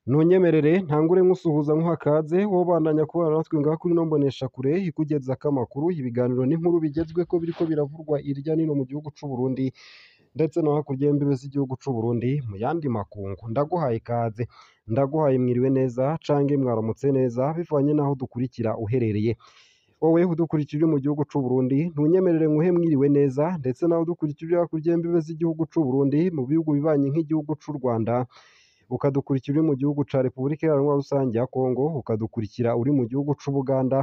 Ntunyemerere ntangure nkusuhuza nkuha ikaze wobandanya kubana natwe ngaha kuri ino mboneshakure ikugezako amakuru, ibiganiro n'inkuru bigezweko biriko biravurwa irya nino mu gihugu c'u Burundi ndetse no hakurya y'imbibe z'igihugu c'u Burundi mu yandi makungu. Ndaguhaye ikaze, ndaguhaye mwiriwe neza cange mwaramutse neza bivanye n'aho dukurikira uherereye. Wowe udukurikira uri mu gihugu c'u Burundi ntunyemerere nkuhe mwiriwe neza, ndetse nawe udukurikira uri hakurya y'imbibe z'igihugu c'u Burundi mu bihugu bibanye nk'igihugu c'u Rwanda, ukadukurikira uri mu gihugu ca Repubulika Iharanira Rusange ya Kongo, ukadukurikira uri mu gihugu c'u Buganda,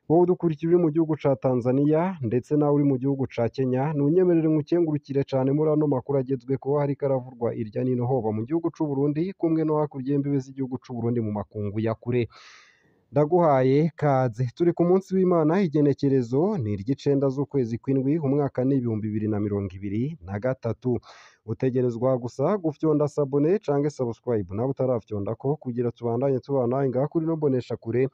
wowe udukurikira uri mu gihugu ca Tanzania ndetse nawe uri mu gihugu ca Kenya, ntunyemerere nkukengurukire cane muri ano makuru agezweko hariko aravurwa irya nino hoba mu gihugu c'u Burundi kumwe no hakurya y'imbibe z'igihugu c'u Burundi mu makungu ya kure. Ndaguhaye kaze, turi ku munsi w'Imana, igenekerezo ni iry'icenda z'ukwezi kw'indwi, umwaka ni 2023. Utegerezwa gusa gufyonda sabone canke subscribe nawe utarafyondako kugira tubandanye tubana ngaha kuri ino mboneshakure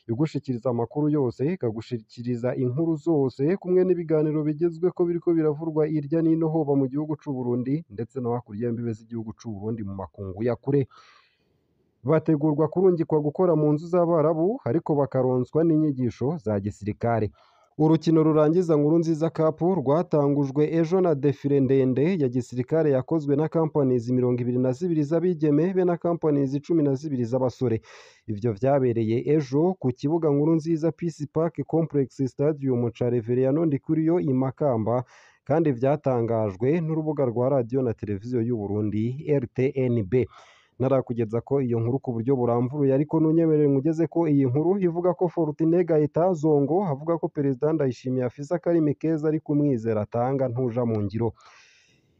igushikiriza amakuru yose, ikagushikiriza inkuru zose kumwe n'ibiganiro bigezweko biriko biravurwa irya nino hoba mu gihugu c'u Burundi ndetse no hakurya y'imbibe z'igihugu c'u Burundi mu makungu ya kure. Bategurwa kurungikwa gukora mu nzu z'Abarabu ariko bakaronswa n'inyigisho za gisirikare. Urukino rurangiza Nkurunziza Cup rwatangujwe ejo na defile ndende ya gisirikare yakozwe na companies 22 z'abigeme be na companies 12 z'abasore. Ivyo vyabereye ejo ku kibuga Nkurunziza Peace Park Complex Stadium ca Reveriyano Ndikuriyo i Makamba, kandi vyatangajwe n'urubuga rwa radio na televiziyo y'u Burundi RTNB. Narakugeza ko iyo nkuru ku buryo buramvuruye, ariko ntunyemerere nkugeze ko iyi nkuru ivuga ko Fortune Gaita Zongo avuga ko Perezida Ndayishimiye afise akarimi keza ari kumwizera atanga ntuja mu ngiro.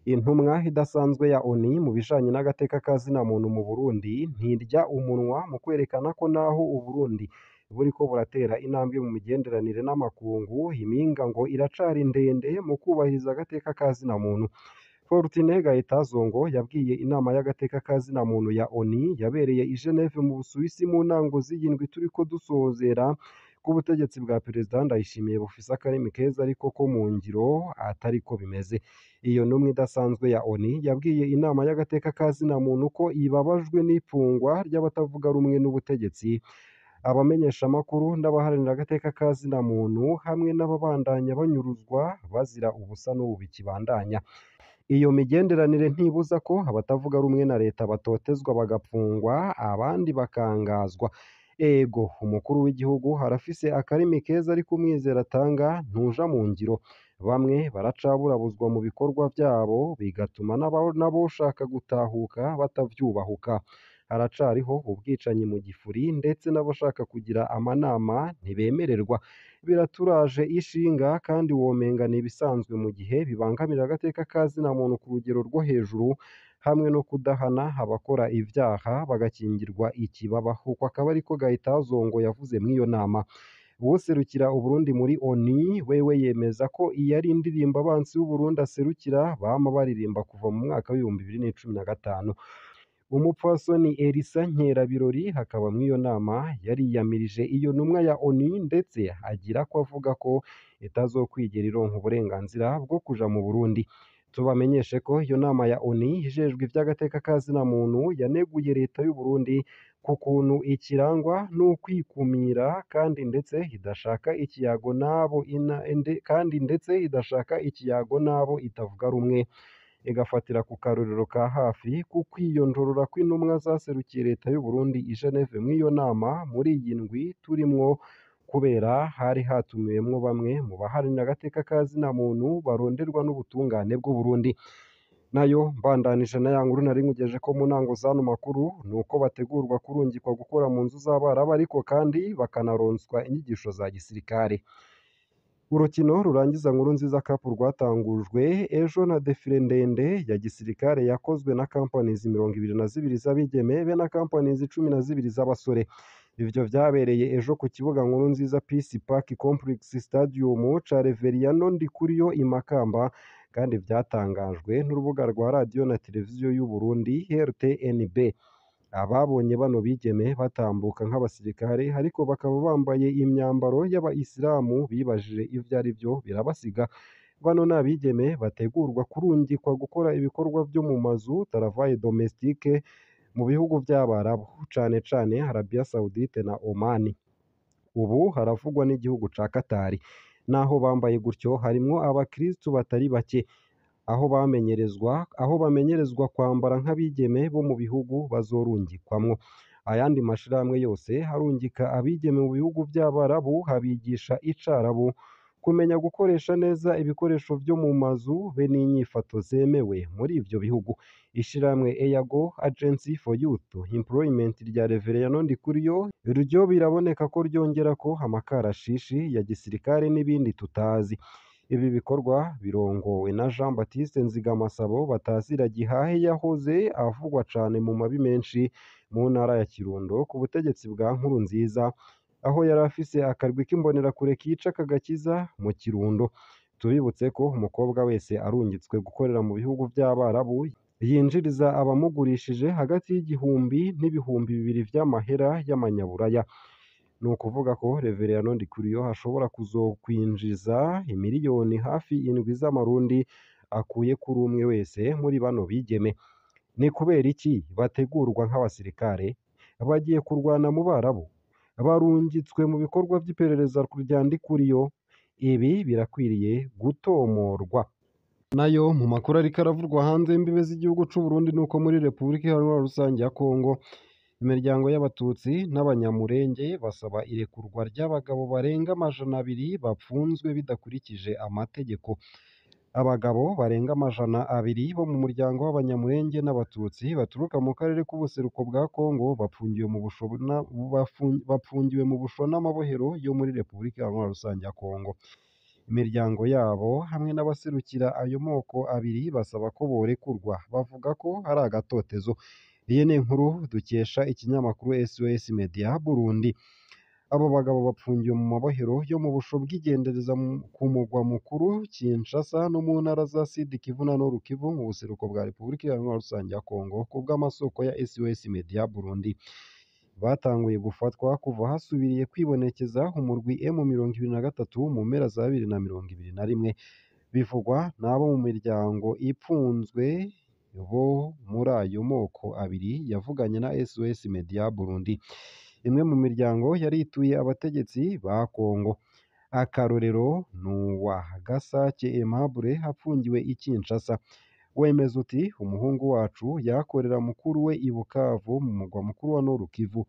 Intumwa idasanzwe ya ONU mu bijanye n'agateka ka zina muntu mu Burundi ntirya umunwa mu kwerekana ko naho Uburundi buriko buratera intambwe mu migenderanire n'amakungu, impinga ngo iracari ndende mu kubahiriza agateka ka zina muntu. Fortune Gaita Zongo yabwiye inama y'agateka ka zina muntu ya ONU yabereye i Geneve mu Busuwisi mu ntango z'iyindwi turiko dusozera ko ubutegetsi bwa Perezida Ndayishimiye bufise akarimi keza ariko ko mu ngiro atariko bimeze. Iyo ntumwa idasanzwe ya ONU yabwiye inama y'agateka ka zina muntu ko ibabajwe n'ipfungwa ry'abatavuga rumwe n'ubutegetsi, abamenyeshamakuru n'abaharanira agateka ka zina muntu hamwe n'ababandanya banyuruzwa bazira ubusa n'ubu bikibandanya. Iyo migenderanire ntibuza ko abatavuga rumwe na leta batotezwa bagapfungwa abandi bakangazwa. Ego umukuru w'igihugu arafise akarimi keza ariko umwizera atanga ntuja mu ngiro. Bamwe baracaburabuzwa mu bikorwa vyabo bigatuma n'aboshaka gutahuka batavyubahuka. Haracariho ubwicanyi mu gifuri ndetse n'abashaka kugira amanama ntibemererwa. Biraturaje ishinga kandi womenga n'ibisanzwe mu gihe bibangamira agateka ka zina muntu ku rugero rwo hejuru, hamwe no kudahana abakora ivyaha bagakingirwa ikibaba. Uko akaba ariko Gaita Zongo yavuze mw'iyo nama. Uwuserukira Uburundi muri ONU wewe yemeza ko iyo ari indirimbo abansi b'Uburundi aserukira bama baririmba kuva mu mwaka w'2015. Umupfasoni Elisa Nkerabirori hakaba mw'iyo nama yariyamirije iyo ntumwa ya ONU ndetse agira ko avuga ko itazokwigera ironka uburenganzira bwo kuja mu Burundi. Tubamenyeshe ko iyo nama ya ONU ijejwe ivy'agateka ka zina muntu yaneguye leta y'u Burundi ku kuntu ikirangwa n'ukwikumira kandi ndetse idashaka ikiyago nabo itavuga rumwe, igafatira ku karorero ka hafi ku kwiyondorora kw'intumwa zaserukiye leta y'u Burundi i Geneve mw'iyo nama muri iyi ndwi turimwo, kubera hari hatumiwemwo bamwe mu baharanira agateka ka zina muntu baronderwa n'ubutungane bw'u Burundi. Nayo mbandanije na ya nkuru nari nkugeje ko mu ntango z'ano makuru nuko bategurwa kurungikwa gukora mu nzu z'Abarabu ariko kandi bakanaronswa inyigisho za gisirikare. Urukino rurangiza Nkurunziza Cup rwatangujwe ejo na defile ndende ya gisirikare yakozwe na companies 22 z'abigeme be na companies 12 z'abasore. Ivyo vyabereye ejo ku kibuga Nkurunziza Peace Park Complex Stadium ca Reveriyano Ndikuriyo i Makamba, kandi vyatangajwe n'urubuga rwa radio na televiziyo y'u Burundi RTNB. Ababonye bano bigeme batambuka nk'abasirikare ariko bakaba bambaye imyambaro y'abayisilamu bibajije ivyo ari vyo birabasiga. Bano n'abigeme bategurwa kurungikwa gukora ibikorwa vyo mu mazu travail domestique mu bihugu by'Abarabu cane cane Arabia Saudite na Oman. Ubu haravugwa n'igihugu ca Qatar. Naho bambaye gutyo harimwo abakristu batari bake, aho bamenyerezwa kwambara nk'abigeme bo mu bihugu bazorungikwamwo. Ayandi mashirahamwe yose harungika abigeme mu bihugu by'Abarabu, habigisha icarabu, kumenya gukoresha neza ibikoresho vyo mu mazu be n'inyifato zemewe muri ivyo bihugu. Ishirahamwe EAGO Agency for Youth Employment rya Reverien Ndikuriyo ryo biraboneka ko ryongerako amakarashishi ya gisirikare n'ibindi tutazi. Ibi bikorwa birongowe na Jean Baptiste Nzigamasabo batazira Gihahe, yahoze avugwa cane mu mabi menshi mu ntara ya Kirundo ku butegetsi bwa Nkurunziza, aho yari afise akarwi k'imbonerakure kica kagakiza mu Kirundo. Tubibutse ko umukobwa wese arungitswe gukorera mu bihugu by'Abarabu yinjiriza abamugurishije hagati y'igihumbi n'ibihumbi bibiri vy'amahera y'amanyaburaya. Ni ukuvuga ko Reverien Ndikuriyo ashobora kuzokwinjiza imiliyoni hafi indwi z'amarundi akuye kuri umwe wese muri bano bigeme. Ni kubera iki bategurwa nk'abasirikare bagiye kurwana mu Barabu, barungitswe mu bikorwa vy'iperereza rya Ndikuriyo? Ibi birakwiriye gutomorwa. Nayo mu makuru ariko aravurwa hanze y'imbibe z'igihugu c'u Burundi nuko muri Repubulika Iharanira Rusange ya Kongo imiryango y'Abatutsi n'Abanyamurenge basaba irekurwa ry'abagabo barenga 200 bapfunzwe bidakurikije amategeko. Abagabo barenga 200 bo mu muryango w'Abanyamurenge n'Abatutsi baturuka mu karere k'ubuseruko bwa Kongo bapfungiwe mu busho n'amabohero yo muri Repubulika Iharanira Rusange ya Kongo. Imiryango yabo hamwe n'abaserukira ayo moko abiri basaba ko borekurwa, bavuga ko ari agatotezo. Iyi ni inkuru dukesha ikinyamakuru SOS Media Burundi. Abo bagabo bapfungiwe mu mabohero yo mu busho bw'igendereza ku mugwa mukuru Kinshasa no mu ntara za Sud Kivu na Nord Kivu mu buseruko bwa Repubulika Iharanira Rusange ya Kongo ku bw'amasoko ya SOS Media Burundi. Batanguye gufatwa kuva hasubiriye kwibonekeza umurwi M23 mu mpera za 2021. Bivugwa n'abo mu miryango ipfunzwe bo muri ayo moko abiri yavuganye na SOS Media Burundi. Imwe mu miryango yarituye abategetsi ba Kongo. Akarorero n'uwa Gasake Aimable apfungiwe i Kinshasa. Wemeza uti umuhungu wacu yakorera mukuru we i Bukavu mu mugwa mukuru wa Nord Kivu.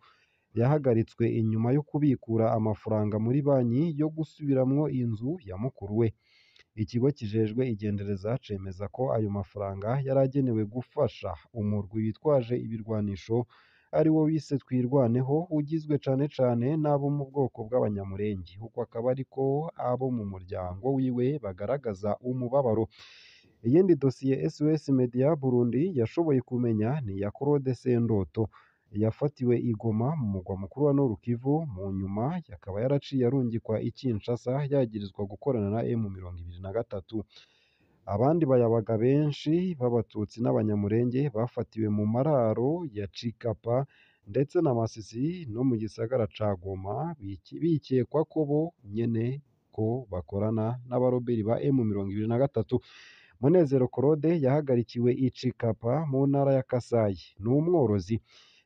Yahagaritswe inyuma yo kubikura amafaranga muri banki yo gusubiramwo inzu ya mukuru we. Ikigo kijejwe igendereza cemeza ko ayo mafaranga yaragenewe gufasha umurwi witwaje ibirwanisho ari wo wise Twirwaneho, ugizwe cane cane n'abo mu bwoko bw'Abanyamurenge. Uko akaba ariko abo mu muryango wiwe bagaragaza umubabaro. Iyindi dosiye SOS Media Burundi yashoboye kumenya ni iya Claude Sendoto, yafatiwe i Goma mu mugwa mukuru wa Nord Kivu, mu nyuma akaba yaraciye arungikwa i Kinshasa yagirizwa gukorana na M23. Abandi bayabaga benshi b'Abatutsi n'Abanyamurenge bafatiwe mu mararo ya Cikapa ndetse na Masisi no mu gisagara ca Goma, bikekwa ko bo nyene ko bakorana n'abaroberi ba M23. Munezero Claude yahagarikiwe i Cikapa mu ntara ya Kasai, ni umworozi.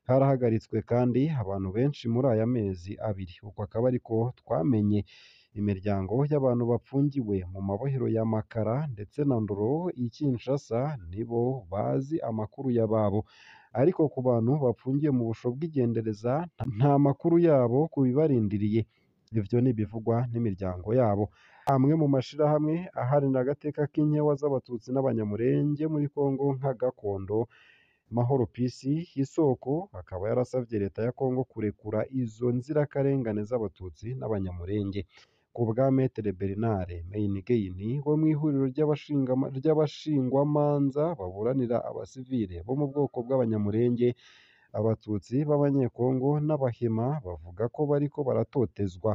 Harahagaritswe kandi abantu benshi muri aya mezi abiri. Uko akaba ariko twamenye imiryango y'abantu bapfungiwe mu mabohero ya Makara ndetse na Ndoro i Kinshasa nibo bazi amakuru y'ababo, ariko ku bantu bapfungiye mu busho bw'igendereza nta makuru yabo ku bibarindiriye. Ivyo nibivugwa n'imiryango yabo. Amwe mu mashirahamwe aharanira agateka k'inkewa z'Abatutsi n'Abanyamurenge muri Kongo nka Gakondo, Mahoro Peace, Isoko akaba yarasavye leta ya Kongo kurekura izo nzirakarengane z'Abatutsi n'Abanyamurenge. Ku bwa Maître Bernard Meingeini wo mw'ihuriro ry'abashingwamanza baburanira abasivile bo mu bwoko bw'Abanyamurenge, Abatutsi b'Abanyekongo n'Abahema bavuga ko bariko baratotezwa.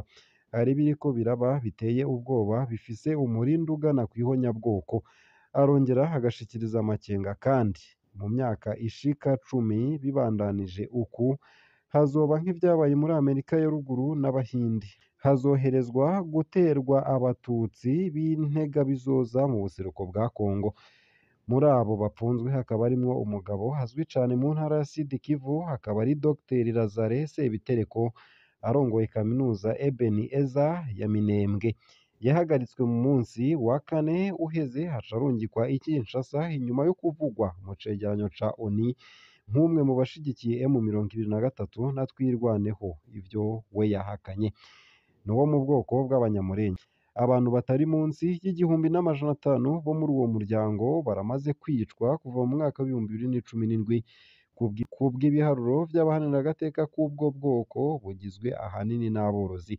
Hari biriko biraba biteye ubwoba, bifise umurindi ugana kw'ihonyabwoko. Arongera agashikiriza amakenga kandi mu myaka ishika 10 bibandanije uku hazoba nk'ivyabaye muri Amerika ya ruguru n'Abahindi. Hazoherezwa guterwa Abatutsi b'intega bizoza mu buseruko bwa Kongo. muri abo bapfunzwe hakaba harimwo umugabo azwi cane mu ntara ya Sud Kivu akaba ari Dr Lazare Sebitereko arongoye kaminuza Ebenezer ya Minembwe yahagaritswe mu munsi wa kane uheze haca arungikwa i Kinshasa inyuma yo kuvugwa mu cegeranyo ca ONU nk'umwe mu bashigikiye M23 na Twirwaneho ivyo we yahakanye ni uwo mu bwoko bw'abanyamulenge abantu batari munsi y'igihumbi n'amajana atanu bo muri uwo muryango baramaze kwicwa kuva mu mwaka w'ibihumbi 2017 kubw'ibiharuro vy'abaharanira agateka k'ubwo bwoko bugizwe ahanini n'aborozi